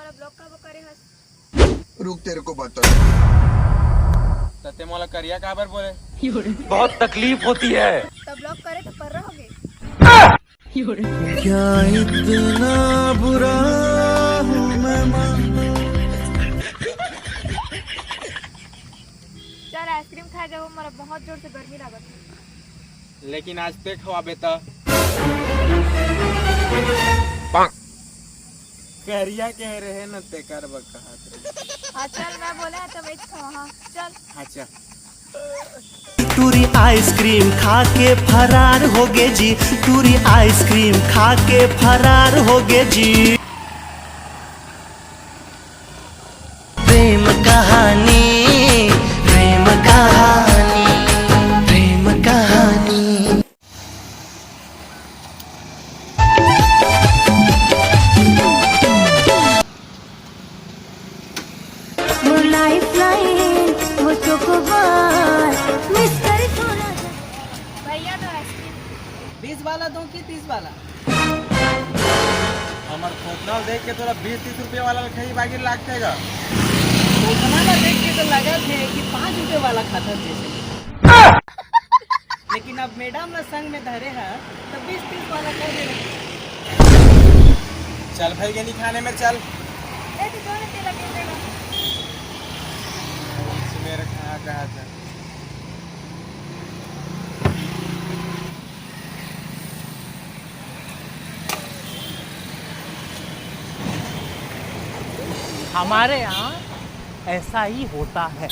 मला ब्लॉक का करे हस? रुक तेरे को बता। तते मोला करिया काबर बोले? बहुत तकलीफ होती है। तब ब्लॉक करे तो पर रहोगे। क्या इतना बुरा हूँ मैं चल आइसक्रीम खा जाओ, मला बहुत जोर से गर्मी लागत है। लेकिन आज ते खवाबे त करिया कह रहे न ते कर बकहात रे। हाँ चल, मैं बोला तो वेज खाओ। हाँ चल। अच्छा टूरी आइसक्रीम खा के फरार होगे जी, टूरी आइसक्रीम खा के फरार होगे जी। प्रेम कहानी, प्रेम कहानी, प्रेम कहानी। वो लाइफ लाइन, वो चोकोबार, मिस्टर थोड़ा सा। भैया तो आइसक्रीम 20 वाला दूं कि 30 वाला? हमार खोपना देख के तोरा 20-30 रुपये वाला खई बागी लागतेगा। उतना का देख के तो लगा थे कि 5 रुपए वाला खाता जैसे। लेकिन अब मैडम ने संग में धरे हैं तो 20-30 वाला कर दे। चल भाई के नहीं खाने में चल। ए तो कौन ते लगे देगा? मेरे कहाँ कहा था हमारे यहाँ ऐसा ही होता है।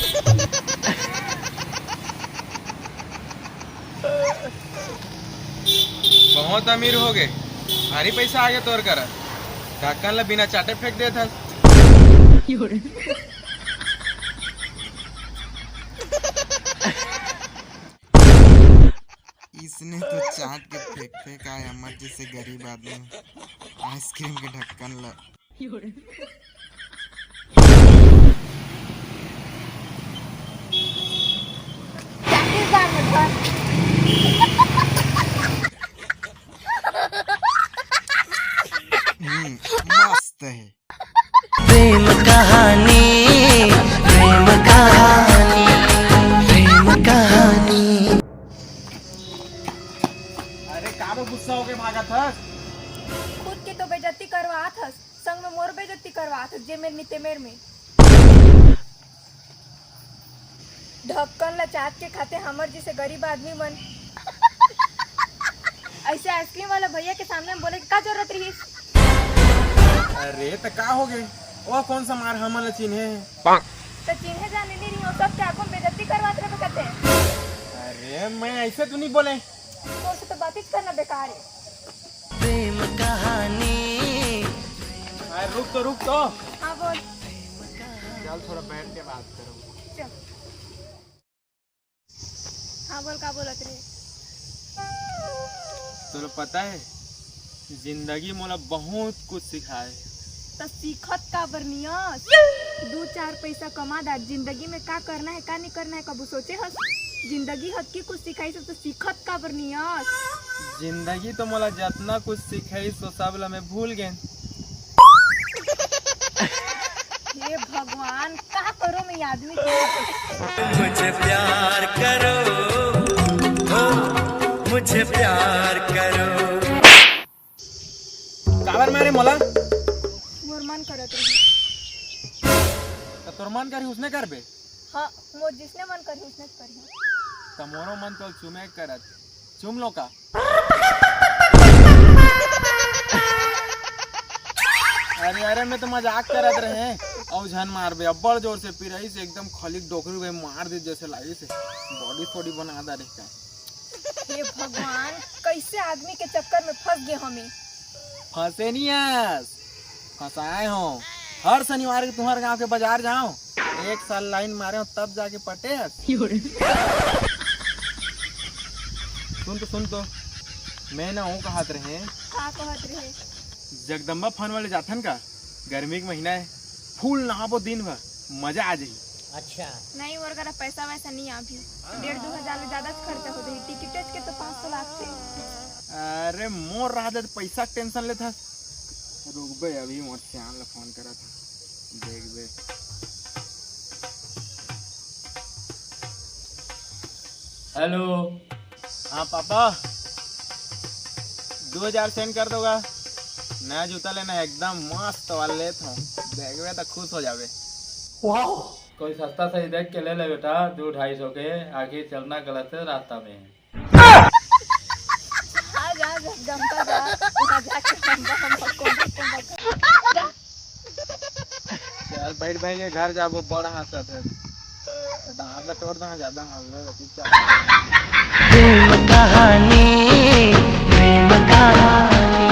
बहुत अमीर हो गए, भारी पैसा आगे तोर कर ढक्कन ला बिना चाटे फेंक दे था। इसने तो चाट के फेंक फेंक आए अमर जैसे गरीब आदमी आइसक्रीम के ढक्कन ला। मस्त है। प्रेम कहानी, प्रेम कहानी, प्रेम कहानी। अरे काबर गुस्सा होके भागा था? खुद की तो बेइज्जती करवात हस, संग में मोर बेइज्जती करवात हस, जे मेर नीते मेर में। ढक्कन ला चाट के खाते हमर जैसे गरीब आदमी मन। ऐसे आइसक्रीम वाला भैया के सामने में बोले का जरूरत रही? अरे तो का हो गए? वो कौन सा मार हमन चिन्हे? तो चिन्हे जाने नहीं रही हो, सब के आंखों में बेइज्जती करवाते रहे कहते हैं। अरे मैं ऐसे तो नहीं बोले। तो उससे तो बात ही करना बेकार है। प्रेम कहानी। अरे रुक तो हाँ बोल। चल थोड़ा बैठ के बात करो। चल। हाँ बोल, का बोलत रहे? तो पता है जिंदगी मोला बहुत कुछ सिखाए। तो सीखत का बरनियस 2-4 पैसा कमा दा, जिंदगी में का करना है का नहीं करना है कबू सोचे हस? जिंदगी हद की कुछ सिखाई सब तो सीखत का बरनियस। जिंदगी तो मोला जितना कुछ सिखाई सो सब ला मैं भूल गए। हे भगवान, का करो मैं आदमी को? मुझे प्यार करो, हो, मुझे प्यार करो। काबर मारे मोला? मोर मन करत रही। तो तोर मन करी उसने कर बे। हाँ, मोर जिसने मन करी उसने करी। तो मोरो मन तो चुमे करत चुम लो का। अरे मैं तो मजाक करत रहे और झन मार बे अब्बड़ जोर से पिरई से एकदम खली डोकरी में मार दे जैसे लागी से बॉडी थोड़ी बना दा रे का। हे भगवान, कैसे आदमी के चक्कर में फंस गए हमें। फंसे नहीं फंसाए हो। हर शनिवार के तुम्हारे गांव के बाजार जाओ, 1 साल लाइन मारे हो तब जाके पटे। सुन तो मैं ना हूँ कहत रहे का कहत रहे? जगदम्बा फन वाले जाथन का गर्मी के महीना है, फूल नहाबो दिन भर मजा आ जाई। अच्छा नहीं, और अगर पैसा वैसा नहीं आ भी 1.5-2 हजार में ज्यादा खर्चा हो जाए। टिकट के तो 500 लाख थे। अरे मोर रहा दे पैसा टेंशन लेता रुक बे, अभी मोर श्याम ला फोन करा था, देख बे। हेलो, हाँ पापा, 2000 सेंड कर दोगा। नया जूता लेना है, एकदम मस्त वाला लेता हूँ, देखबे तो खुश हो जावे। कोई सस्ता सही देख के ले ले बेटा, 200-250 के, आखिर चलना गलत है रास्ता में। जा जमता जा वहाँ जाके चल बैठ भाई के घर जाबो, बड़ा हंसत है। दांत तोड़ दो ज्यादा हंस। प्रेम कहानी, प्रेम कहानी।